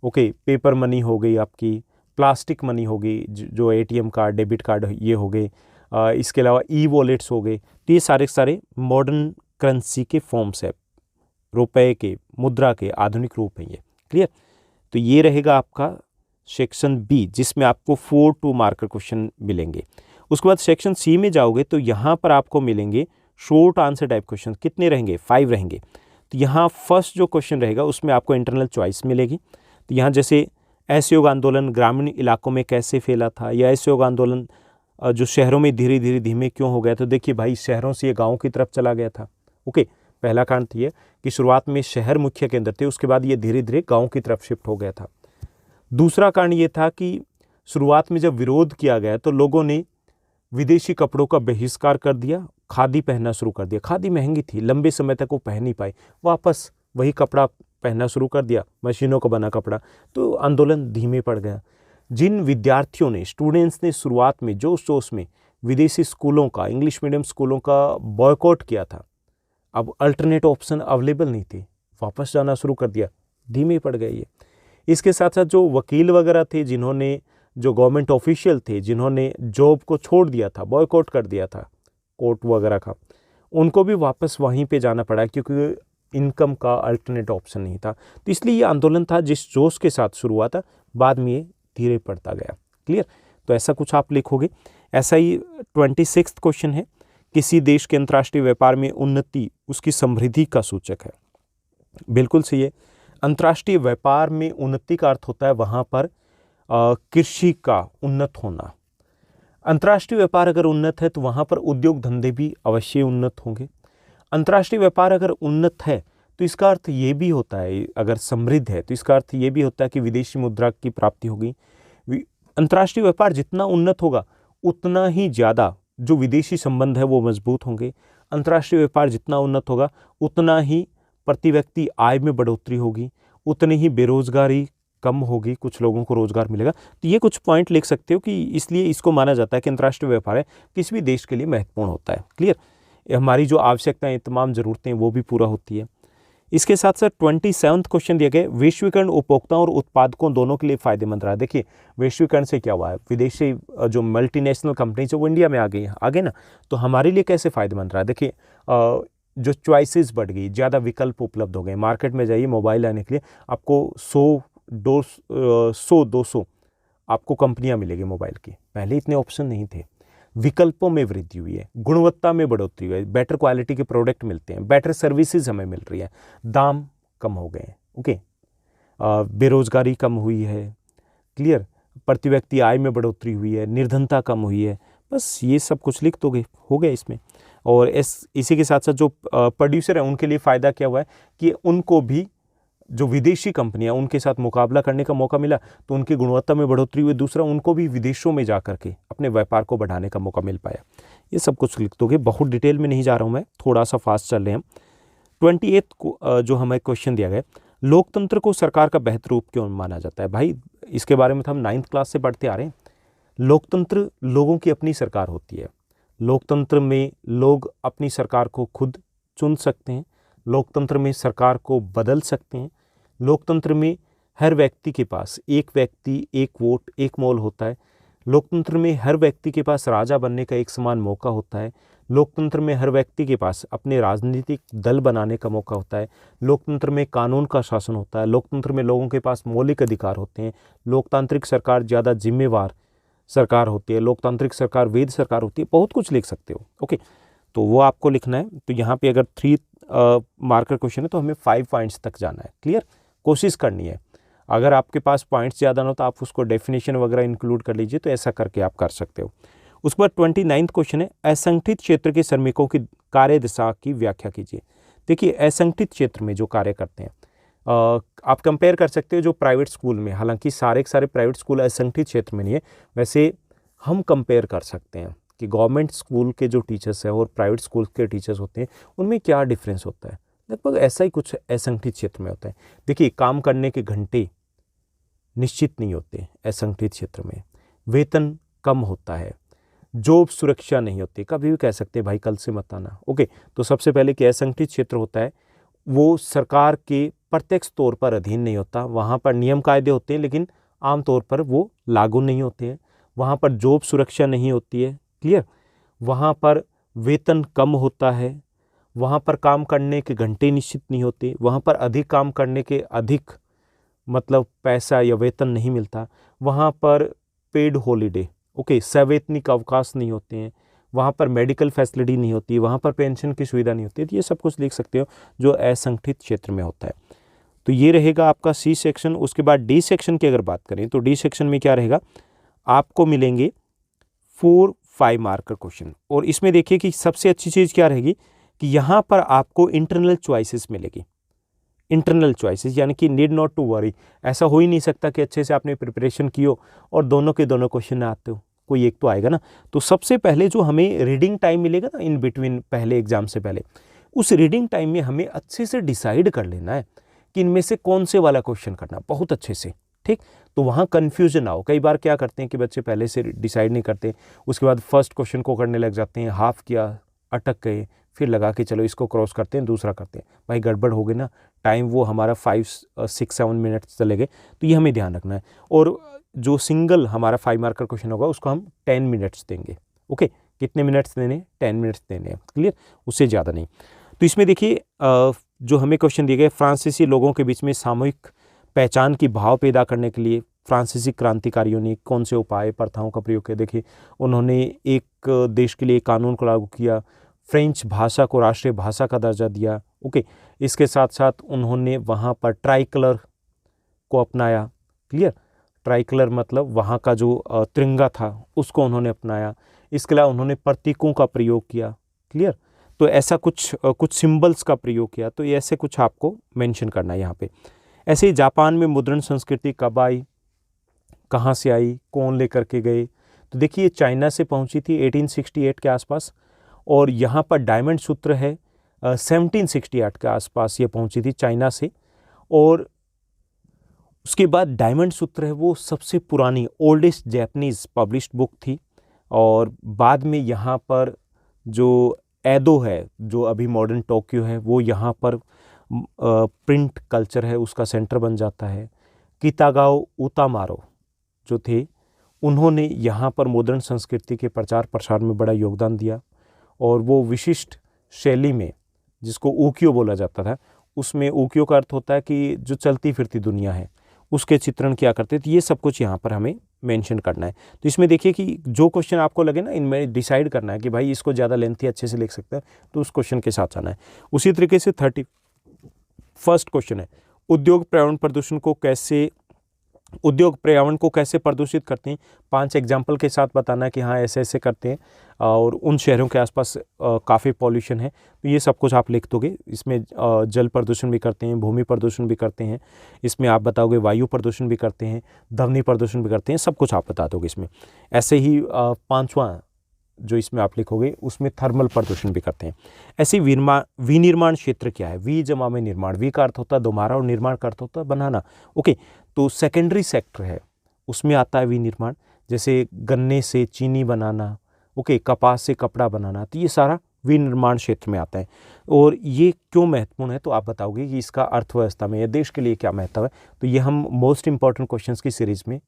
ओके, पेपर मनी हो गई, आपकी प्लास्टिक मनी होगी, जो ATM कार्ड, डेबिट कार्ड ये हो गए। इसके अलावा ई-वॉलेट्स हो गए। तो ये सारे मॉडर्न करेंसी के फॉर्म्स है, रुपए के, मुद्रा के आधुनिक रूप हैं ये। क्लियर? तो ये रहेगा आपका सेक्शन बी, जिसमें आपको 4 2 मार्कर क्वेश्चन मिलेंगे। उसके बाद सेक्शन सी में जाओगे तो यहाँ पर आपको मिलेंगे शॉर्ट आंसर टाइप क्वेश्चन। कितने रहेंगे? 5 रहेंगे। तो यहाँ फर्स्ट जो क्वेश्चन रहेगा उसमें आपको इंटरनल चॉइस मिलेगी। तो यहाँ जैसे असहयोग आंदोलन ग्रामीण इलाकों में कैसे फैला था, या असहयोग आंदोलन जो शहरों में धीरे धीरे धीमे क्यों हो गया। तो देखिए भाई, शहरों से ये गाँव की तरफ चला गया था। ओके, पहला कारण तो ये कि शुरुआत में शहर मुख्य केंद्र थे, उसके बाद ये धीरे धीरे गाँव की तरफ शिफ्ट हो गया था। दूसरा कारण ये था कि शुरुआत में जब विरोध किया गया तो लोगों ने विदेशी कपड़ों का बहिष्कार कर दिया, खादी पहनना शुरू कर दिया। खादी महंगी थी, लंबे समय तक वो पहन नहीं पाए, वापस वही कपड़ा पहनना शुरू कर दिया, मशीनों का बना कपड़ा। तो आंदोलन धीमे पड़ गया। जिन विद्यार्थियों ने, स्टूडेंट्स ने शुरुआत में जोश जोश में विदेशी स्कूलों का, इंग्लिश मीडियम स्कूलों का बॉयकॉट किया था, अब अल्टरनेट ऑप्शन अवेलेबल नहीं थे, वापस जाना शुरू कर दिया, धीमे पड़ गए ये। इसके साथ साथ जो वकील वगैरह थे, जिन्होंने, जो गवर्नमेंट ऑफिशियल थे, जिन्होंने जॉब को छोड़ दिया था, बॉयकॉट कर दिया था कोर्ट वगैरह का, उनको भी वापस वहीं पे जाना पड़ा क्योंकि इनकम का अल्टरनेट ऑप्शन नहीं था। तो इसलिए ये आंदोलन था जिस जोश के साथ शुरू हुआ था, बाद में ये धीरे पड़ता गया। क्लियर? तो ऐसा कुछ आप लिखोगे। ऐसा ही 26 क्वेश्चन है, किसी देश के अंतर्राष्ट्रीय व्यापार में उन्नति उसकी समृद्धि का सूचक है। बिल्कुल सही है। अंतर्राष्ट्रीय व्यापार में उन्नति का अर्थ होता है वहाँ पर कृषि का उन्नत होना। अंतर्राष्ट्रीय व्यापार अगर उन्नत है तो वहाँ पर उद्योग धंधे भी अवश्य उन्नत होंगे। अंतर्राष्ट्रीय व्यापार अगर उन्नत है तो इसका अर्थ ये भी होता है, अगर समृद्ध है तो इसका अर्थ ये भी होता है कि विदेशी मुद्रा की प्राप्ति होगी। अंतर्राष्ट्रीय व्यापार जितना उन्नत होगा उतना ही ज़्यादा जो विदेशी संबंध है वो मजबूत होंगे। अंतर्राष्ट्रीय व्यापार जितना उन्नत होगा उतना ही प्रति व्यक्ति आय में बढ़ोतरी होगी, उतनी ही बेरोजगारी कम होगी, कुछ लोगों को रोजगार मिलेगा। तो ये कुछ पॉइंट लिख सकते हो कि इसलिए इसको माना जाता है कि अंतर्राष्ट्रीय व्यापार है किसी भी देश के लिए महत्वपूर्ण होता है। क्लियर? हमारी जो आवश्यकताएं, तमाम ज़रूरतें वो भी पूरा होती है। इसके साथ साथ 27वां क्वेश्चन दिया गया, वैश्वीकरण उपभोक्ताओं और उत्पादकों दोनों के लिए फायदेमंद रहा। देखिए वैश्वीकरण से क्या हुआ है, विदेशी जो मल्टीनेशनल कंपनीज है वो इंडिया में आ गई है, आगे ना, तो हमारे लिए कैसे फ़ायदेमंद रहा। देखिए जो चॉइसेस बढ़ गई, ज़्यादा विकल्प उपलब्ध हो गए। मार्केट में जाइए मोबाइल लाने के लिए, आपको 100-200 आपको कंपनियां मिलेगी मोबाइल की, पहले इतने ऑप्शन नहीं थे। विकल्पों में वृद्धि हुई है, गुणवत्ता में बढ़ोतरी हुई है, बेटर क्वालिटी के प्रोडक्ट मिलते हैं, बेटर सर्विसेज हमें मिल रही है, दाम कम हो गए हैं। ओके, बेरोजगारी कम हुई है। क्लियर? प्रति व्यक्ति आय में बढ़ोतरी हुई है, निर्धनता कम हुई है। बस ये सब कुछ लिख दोगे, हो गया इसमें। और इसी के साथ साथ जो प्रोड्यूसर है उनके लिए फ़ायदा क्या हुआ है कि उनको भी जो विदेशी कंपनियां, उनके साथ मुकाबला करने का मौका मिला, तो उनकी गुणवत्ता में बढ़ोतरी हुई। दूसरा, उनको भी विदेशों में जा कर के अपने व्यापार को बढ़ाने का मौका मिल पाया। ये सब कुछ लिख दोगे, बहुत डिटेल में नहीं जा रहा हूँ मैं, थोड़ा सा फास्ट चल रहे हैं हम। 28 को जो हमें क्वेश्चन दिया गया, लोकतंत्र को सरकार का बेहतर रूप क्यों माना जाता है? भाई इसके बारे में तो हम 9th क्लास से पढ़ते आ रहे हैं। लोकतंत्र लोगों की अपनी सरकार होती है। लोकतंत्र में लोग अपनी सरकार को खुद चुन सकते हैं। लोकतंत्र में सरकार को बदल सकते हैं। लोकतंत्र में हर व्यक्ति के पास एक व्यक्ति, एक वोट, एक मोल होता है। लोकतंत्र में हर व्यक्ति के पास राजा बनने का एक समान मौका होता है। लोकतंत्र में हर व्यक्ति के पास अपने राजनीतिक दल बनाने का मौका होता है। लोकतंत्र में कानून का शासन होता है। लोकतंत्र में लोगों के पास मौलिक अधिकार होते हैं। लोकतांत्रिक सरकार ज़्यादा जिम्मेवार सरकार होती है। लोकतांत्रिक सरकार वैध सरकार होती है। बहुत कुछ लिख सकते हो। ओके, तो वो आपको लिखना है। तो यहाँ पे अगर 3 मार्कर क्वेश्चन है तो हमें 5 पॉइंट्स तक जाना है। क्लियर, कोशिश करनी है। अगर आपके पास पॉइंट्स ज़्यादा ना हो तो आप उसको डेफिनेशन वगैरह इंक्लूड कर लीजिए, तो ऐसा करके आप कर सकते हो। उसके बाद 29वां क्वेश्चन है, असंगठित क्षेत्र के श्रमिकों की कार्य दिशा की व्याख्या कीजिए। देखिए, असंगठित क्षेत्र में जो कार्य करते हैं, आप कंपेयर कर सकते हो जो प्राइवेट स्कूल में, हालांकि सारे के सारे प्राइवेट स्कूल असंगठित क्षेत्र में नहीं है, वैसे हम कंपेयर कर सकते हैं कि गवर्नमेंट स्कूल के जो टीचर्स हैं और प्राइवेट स्कूल के टीचर्स होते हैं उनमें क्या डिफरेंस होता है। लगभग ऐसा ही कुछ असंगठित क्षेत्र में होता है। देखिए, काम करने के घंटे निश्चित नहीं होते असंगठित क्षेत्र में, वेतन कम होता है, जॉब सुरक्षा नहीं होती, कभी भी कह सकते हैं भाई कल से मत आना। ओके, तो सबसे पहले कि असंगठित क्षेत्र होता है वो सरकार के प्रत्यक्ष तौर पर अधीन नहीं होता। वहाँ पर नियम कायदे होते हैं लेकिन आमतौर पर वो लागू नहीं होते हैं। वहाँ पर जॉब सुरक्षा नहीं होती है। क्लियर, वहाँ पर वेतन कम होता है। वहाँ पर काम करने के घंटे निश्चित नहीं होते। वहाँ पर अधिक काम करने के अधिक मतलब पैसा या वेतन नहीं मिलता। वहाँ पर पेड हॉलीडे, ओके, सवैतनिक अवकाश नहीं होते हैं। वहाँ पर मेडिकल फैसिलिटी नहीं होती, वहाँ पर पेंशन की सुविधा नहीं होती। तो ये सब कुछ लिख सकते हो जो असंगठित क्षेत्र में होता है। तो ये रहेगा आपका सी सेक्शन। उसके बाद डी सेक्शन की अगर बात करें तो डी सेक्शन में क्या रहेगा, आपको मिलेंगे 4-5 मार्कर क्वेश्चन। और इसमें देखिए कि सबसे अच्छी चीज़ क्या रहेगी कि यहाँ पर आपको इंटरनल चॉइसेस मिलेगी। इंटरनल चॉइसेस यानी कि नीड नॉट टू वरी। ऐसा हो ही नहीं सकता कि अच्छे से आपने प्रिपरेशन की हो और दोनों के दोनों क्वेश्चन ना आते हो, कोई एक तो आएगा ना। तो सबसे पहले जो हमें रीडिंग टाइम मिलेगा ना इन बिटवीन, पहले एग्जाम से पहले, उस रीडिंग टाइम में हमें अच्छे से डिसाइड कर लेना है कि इनमें से कौन से वाला क्वेश्चन करना, बहुत अच्छे से। ठीक, तो वहाँ कन्फ्यूजन ना हो। कई बार क्या करते हैं कि बच्चे पहले से डिसाइड नहीं करते, उसके बाद फर्स्ट क्वेश्चन को करने लग जाते हैं, हाफ किया, अटक गए, फिर लगा के चलो इसको क्रॉस करते हैं, दूसरा करते हैं। भाई गड़बड़ हो गई ना, टाइम वो हमारा 5-6-7 मिनट्स चले गए। तो ये हमें ध्यान रखना है। और जो सिंगल हमारा 5 मार्कर क्वेश्चन होगा उसको हम 10 मिनट्स देंगे। ओके, कितने मिनट्स देने? 10 मिनट्स देने हैं। क्लियर, उससे ज़्यादा नहीं। तो इसमें देखिए जो हमें क्वेश्चन दिए गए, फ्रांसीसी लोगों के बीच में सामूहिक पहचान की भाव पैदा करने के लिए फ्रांसीसी क्रांतिकारियों ने कौन से उपाय प्रथाओं का प्रयोग किया। देखिए, उन्होंने एक देश के लिए कानून को लागू किया, फ्रेंच भाषा को राष्ट्रीय भाषा का दर्जा दिया। ओके, इसके साथ साथ उन्होंने वहाँ पर ट्राई कलर को अपनाया। क्लियर, ट्राई कलर मतलब वहाँ का जो तिरंगा था उसको उन्होंने अपनाया। इसके अलावा उन्होंने प्रतीकों का प्रयोग किया। क्लियर, तो ऐसा कुछ सिंबल्स का प्रयोग किया। तो ये ऐसे कुछ आपको मेंशन करना है यहाँ पे। ऐसे ही जापान में मुद्रण संस्कृति कब आई, कहाँ से आई, कौन लेकर के गए? तो देखिए, चाइना से पहुँची थी 1868 के आसपास, और यहाँ पर डायमंड सूत्र है 1768 के आसपास ये पहुँची थी चाइना से। और उसके बाद डायमंड सूत्र है वो सबसे पुरानी ओल्डेस्ट जैपनीज पब्लिश्ड बुक थी। और बाद में यहाँ पर जो एदो है, जो अभी मॉडर्न टोक्यो है, वो यहाँ पर प्रिंट कल्चर है उसका सेंटर बन जाता है। कितागाओ उतामारो जो थे उन्होंने यहाँ पर मॉडर्न संस्कृति के प्रचार प्रसार में बड़ा योगदान दिया। और वो विशिष्ट शैली में, जिसको ऊकियो बोला जाता था, उसमें ऊकियो का अर्थ होता है कि जो चलती फिरती दुनिया है, उसके चित्रण किया करते थे। ये सब कुछ यहाँ पर हमें मेंशन करना है। तो इसमें देखिए कि जो क्वेश्चन आपको लगे ना, इनमें डिसाइड करना है कि भाई इसको ज़्यादा लेंथी अच्छे से लिख सकते हैं, तो उस क्वेश्चन के साथ आना है। उसी तरीके से 31st क्वेश्चन है, उद्योग पर्यावरण को कैसे प्रदूषित करते हैं। 5 एग्जाम्पल के साथ बताना है कि हाँ ऐसे ऐसे करते हैं और उन शहरों के आसपास काफ़ी पॉल्यूशन है। तो ये सब कुछ आप लिख दोगे। इसमें जल प्रदूषण भी करते हैं, भूमि प्रदूषण भी करते हैं, इसमें आप बताओगे वायु प्रदूषण भी करते हैं, ध्वनि प्रदूषण भी करते हैं, सब कुछ आप बता दोगे इसमें। ऐसे ही 5वां जो इसमें आप लिखोगे उसमें थर्मल प्रदूषण भी करते हैं। ऐसे विनिर्माण क्षेत्र क्या है? वी जमा में निर्माण, वी का अर्थ होता है दोबारा और निर्माण का अर्थ होता है बनाना। ओके, तो सेकेंडरी सेक्टर है उसमें आता है विनिर्माण, जैसे गन्ने से चीनी बनाना, ओके, कपास से कपड़ा बनाना, तो ये सारा विनिर्माण क्षेत्र में आता है। और ये क्यों महत्वपूर्ण है तो आप बताओगे कि इसका अर्थव्यवस्था में या देश के लिए क्या महत्व है। तो ये हम मोस्ट इंपॉर्टेंट क्वेश्चंस की सीरीज में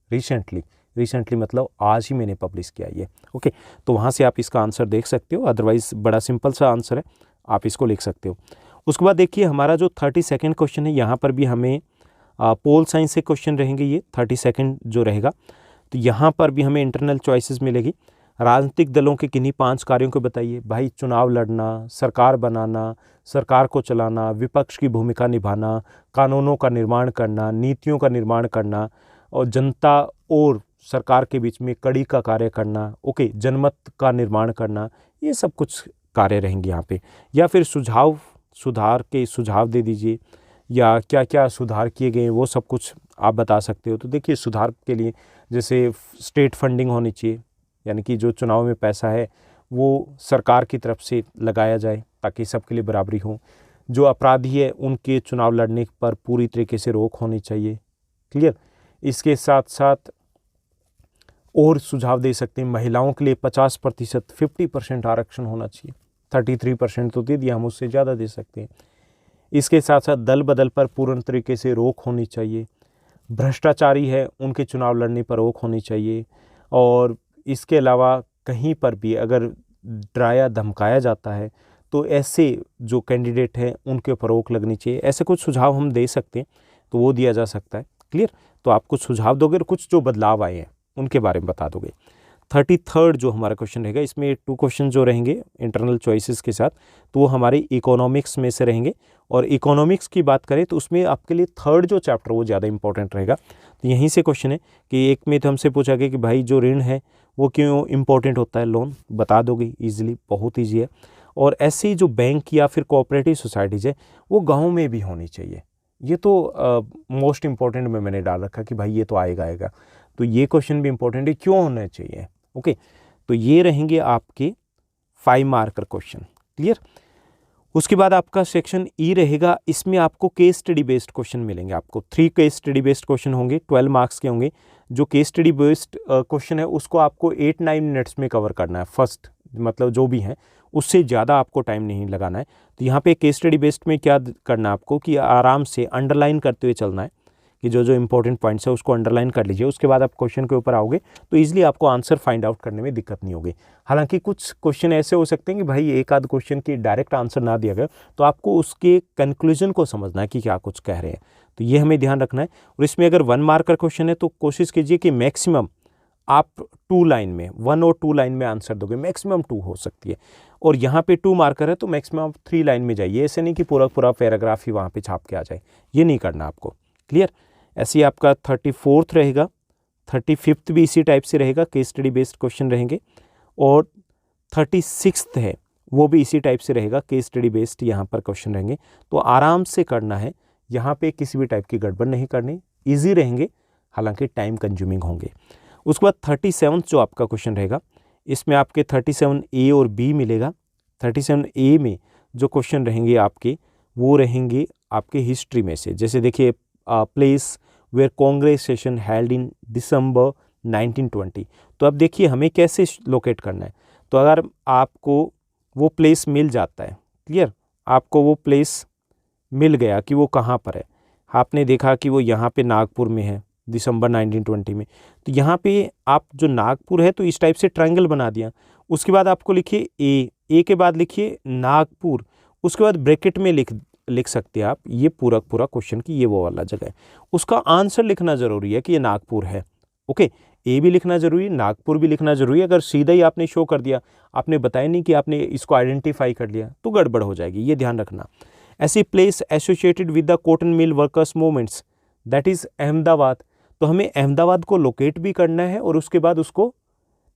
रिसेंटली मतलब आज ही मैंने पब्लिश किया ये। ओके, तो वहाँ से आप इसका आंसर देख सकते हो, अदरवाइज बड़ा सिंपल सा आंसर है, आप इसको लिख सकते हो। उसके बाद देखिए हमारा जो 32 क्वेश्चन है, यहाँ पर भी हमें पोल साइंस से क्वेश्चन रहेंगे। ये 32 जो रहेगा, तो यहाँ पर भी हमें इंटरनल चॉइसेस मिलेगी। राजनीतिक दलों के किन्हीं 5 कार्यों को बताइए। भाई, चुनाव लड़ना, सरकार बनाना, सरकार को चलाना, विपक्ष की भूमिका निभाना, कानूनों का निर्माण करना, नीतियों का निर्माण करना और जनता और सरकार के बीच में कड़ी का कार्य करना, ओके, जनमत का निर्माण करना, ये सब कुछ कार्य रहेंगे यहाँ पे। या फिर सुधार के सुझाव दे दीजिए, या क्या क्या सुधार किए गए वो सब कुछ आप बता सकते हो। तो देखिए सुधार के लिए जैसे स्टेट फंडिंग होनी चाहिए, यानी कि जो चुनाव में पैसा है वो सरकार की तरफ से लगाया जाए ताकि सबके लिए बराबरी हो। जो अपराधी है उनके चुनाव लड़ने पर पूरी तरीके से रोक होनी चाहिए। क्लियर। इसके साथ साथ और सुझाव दे सकते हैं, महिलाओं के लिए 50% 50% आरक्षण होना चाहिए। 33% तो दे दिया, हम उससे ज़्यादा दे सकते हैं। इसके साथ साथ दल बदल पर पूर्ण तरीके से रोक होनी चाहिए। भ्रष्टाचारी है उनके चुनाव लड़ने पर रोक होनी चाहिए। और इसके अलावा कहीं पर भी अगर डराया धमकाया जाता है तो ऐसे जो कैंडिडेट हैं उनके ऊपर रोक लगनी चाहिए। ऐसे कुछ सुझाव हम दे सकते हैं, तो वो दिया जा सकता है। क्लियर। तो आप कुछ सुझाव दोगे और कुछ जो बदलाव आए हैं उनके बारे में बता दोगे। 33 जो हमारा क्वेश्चन रहेगा, इसमें 2 क्वेश्चन जो रहेंगे इंटरनल चॉइसेस के साथ, तो वो हमारे इकोनॉमिक्स में से रहेंगे। और इकोनॉमिक्स की बात करें तो उसमें आपके लिए 3rd जो चैप्टर वो ज़्यादा इंपॉर्टेंट रहेगा। तो यहीं से क्वेश्चन है कि एक में तो हमसे पूछा गया कि भाई जो ऋण है वो क्यों इंपॉर्टेंट होता है, लोन बता दोगे ईजिली, बहुत ईजी है। और ऐसी जो बैंक या फिर कोऑपरेटिव सोसाइटीज़ है वो गाँव में भी होनी चाहिए। ये तो मोस्ट इंपॉर्टेंट में मैंने डाल रखा कि भाई ये तो आएगा। तो ये क्वेश्चन भी इंपॉर्टेंट है, क्यों होना चाहिए। ओके, तो ये रहेंगे आपके 5 मार्कर क्वेश्चन। क्लियर। उसके बाद आपका सेक्शन ई रहेगा, इसमें आपको केस स्टडी बेस्ड क्वेश्चन मिलेंगे। आपको 3 केस स्टडी बेस्ड क्वेश्चन होंगे, 12 मार्क्स के होंगे। जो केस स्टडी बेस्ड क्वेश्चन है उसको आपको 8-9 मिनट्स में कवर करना है। फर्स्ट मतलब जो भी है उससे ज़्यादा आपको टाइम नहीं लगाना है। तो यहाँ पे केस स्टडी बेस्ड में क्या करना है आपको कि आराम से अंडरलाइन करते हुए चलना है कि जो जो इंपॉर्टेंट पॉइंट्स है उसको अंडरलाइन कर लीजिए। उसके बाद आप क्वेश्चन के ऊपर आओगे तो ईजिली आपको आंसर फाइंड आउट करने में दिक्कत नहीं होगी। हालांकि कुछ क्वेश्चन ऐसे हो सकते हैं कि भाई एक आध क्वेश्चन की डायरेक्ट आंसर ना दिया गया, तो आपको उसके कंक्लूजन को समझना है कि क्या कुछ कह रहे हैं, तो ये हमें ध्यान रखना है। और इसमें अगर 1 मार्कर क्वेश्चन है तो कोशिश कीजिए कि मैक्सिमम आप 2 लाइन में, 1 और 2 लाइन में आंसर दोगे, मैक्सिमम 2 हो सकती है। और यहाँ पे 2 मार्कर है तो मैक्सिमम 3 लाइन में जाइए, ऐसे नहीं कि पूरा पैराग्राफ ही वहाँ पे छाप के आ जाए, ये नहीं करना आपको। क्लियर। ऐसे ही आपका 34th रहेगा, 35th भी इसी टाइप से रहेगा, केस स्टडी बेस्ड क्वेश्चन रहेंगे। और 36th है वो भी इसी टाइप से रहेगा, केस स्टडी बेस्ड यहाँ पर क्वेश्चन रहेंगे। तो आराम से करना है, यहाँ पे किसी भी टाइप की गड़बड़ नहीं करनी, ईजी रहेंगे, हालांकि टाइम कंज्यूमिंग होंगे। उसके बाद 37th जो आपका क्वेश्चन रहेगा, इसमें आपके 37A और B मिलेगा। 37A में जो क्वेश्चन रहेंगे आपके वो रहेंगे आपके हिस्ट्री में से। जैसे देखिए place where Congress session held in December 1920। तो अब देखिए हमें कैसे लोकेट करना है। तो अगर आपको वो प्लेस मिल जाता है, क्लियर, आपको वो प्लेस मिल गया कि वो कहाँ पर है, आपने देखा कि वो यहाँ पे नागपुर में है दिसंबर 1920 में, तो यहाँ पे आप जो नागपुर है तो इस टाइप से ट्रायंगल बना दिया। उसके बाद आपको लिखिए ए के बाद लिखिए नागपुर, उसके बाद ब्रैकेट में लिख सकते हैं आप ये पूरा क्वेश्चन की ये वो वाला जगह है। उसका आंसर लिखना ज़रूरी है कि ये नागपुर है। ओके, ए भी लिखना जरूरी है, नागपुर भी लिखना जरूरी है। अगर सीधा ही आपने शो कर दिया, आपने बताया नहीं कि आपने इसको आइडेंटिफाई कर लिया, तो गड़बड़ हो जाएगी, ये ध्यान रखना। ऐसी place associated with the cotton mill workers movements, that is Ahmedabad. तो हमें अहमदाबाद को लोकेट भी करना है और उसके बाद उसको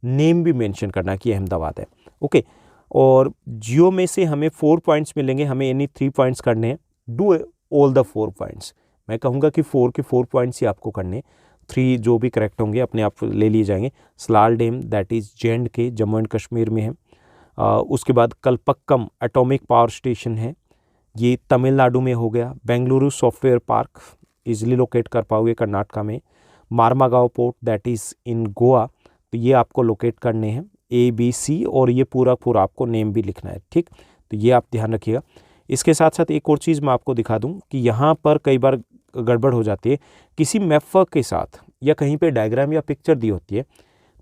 नेम भी मेंशन करना है कि अहमदाबाद है। ओके, और जियो में से हमें 4 पॉइंट्स मिलेंगे, हमें यानी 3 पॉइंट्स करने हैं। डू ऑल द 4 पॉइंट्स, मैं कहूँगा कि 4 के 4 पॉइंट्स ही आपको करने। 3 जो भी करेक्ट होंगे अपने आप ले लिए जाएंगे। Salal dam that is J&K, Jammu and Kashmir में है। उसके बाद कलपक्कम एटॉमिक पावर स्टेशन है, ये तमिलनाडु में हो गया। Bengaluru software park easily locate कर पाओगे कर्नाटका में। Marmagao port that is in Goa, तो ये आपको लोकेट करने हैं ABC, और ये पूरा आपको नेम भी लिखना है, ठीक। तो ये आप ध्यान रखिएगा। इसके साथ साथ एक और चीज़ मैं आपको दिखा दूं कि यहाँ पर कई बार गड़बड़ हो जाती है, किसी मैप के साथ या कहीं पे डायग्राम या पिक्चर दी होती है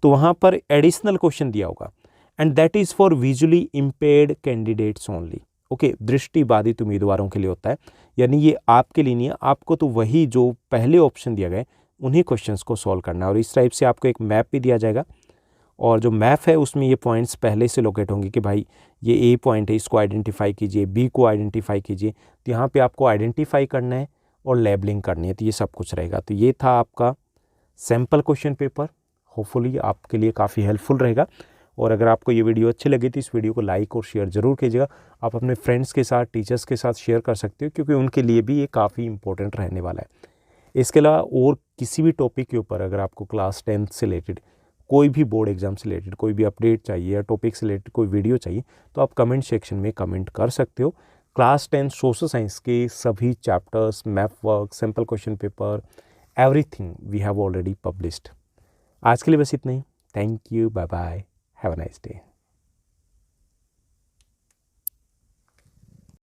तो वहाँ पर एडिशनल क्वेश्चन दिया होगा, and that is for visually impaired candidates only. Okay, दृष्टिबाधित उम्मीदवारों के लिए होता है, यानी ये आपके लिए नहीं है, आपको तो वही जो पहले ऑप्शन दिया गया है उन्हीं क्वेश्चंस को सॉल्व करना है। और इस टाइप से आपको एक मैप भी दिया जाएगा, और जो मैप है उसमें ये पॉइंट्स पहले से लोकेट होंगे कि भाई ये ए पॉइंट है, इसको आइडेंटिफाई कीजिए, बी को आइडेंटिफाई कीजिए। तो यहाँ पे आपको आइडेंटिफाई करना है और लेबलिंग करनी है, तो ये सब कुछ रहेगा। तो ये था आपका सैम्पल क्वेश्चन पेपर, होपफुली आपके लिए काफ़ी हेल्पफुल रहेगा। और अगर आपको ये वीडियो अच्छी लगी तो इस वीडियो को लाइक और शेयर ज़रूर कीजिएगा। आप अपने फ्रेंड्स के साथ, टीचर्स के साथ शेयर कर सकते हो, क्योंकि उनके लिए भी ये काफ़ी इंपॉर्टेंट रहने वाला है। इसके अलावा और किसी भी टॉपिक के ऊपर अगर आपको क्लास 10th से रिलेटेड, कोई भी बोर्ड एग्जाम से रिलेटेड कोई भी अपडेट चाहिए या टॉपिक से रिलेटेड कोई वीडियो चाहिए, तो आप कमेंट सेक्शन में कमेंट कर सकते हो। क्लास 10 सोशल साइंस के सभी chapters, map work, simple question paper, everything we have already published. आज के लिए बस इतना ही। Thank you, bye bye, have a nice day.